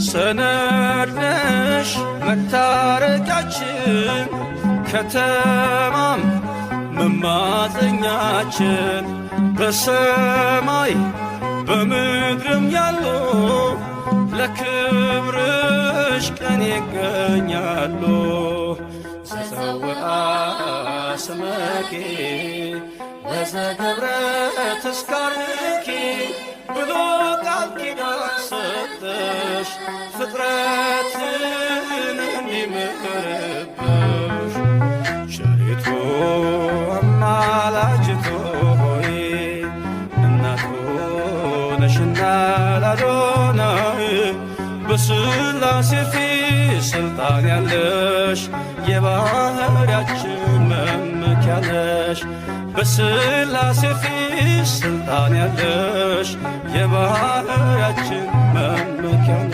ሰነድ ነሽ መታረቂያችን ከተማም መማፀኛችን በሰማይ በምድርም ያሉ ለክብርሽ ቀን ይገኛሉ። ዘፀውአ ስመኪ ወዘገብረ ተስካርኪ ብሎ ቃል ኪዳን ሰጠሽ ፍጥረትን እንዲምርብሽ። ቸሪቱ አማላጅቱ ሆይ እናቱ ነሽና ላዶናይ በሥላሴ ፊት ስልጣን ያለሽ የባሕርያችን መመኪያ ነሽ። በሥላሴ ፊት ስልጣን ያለሽ የባሕርያችን መመኪያ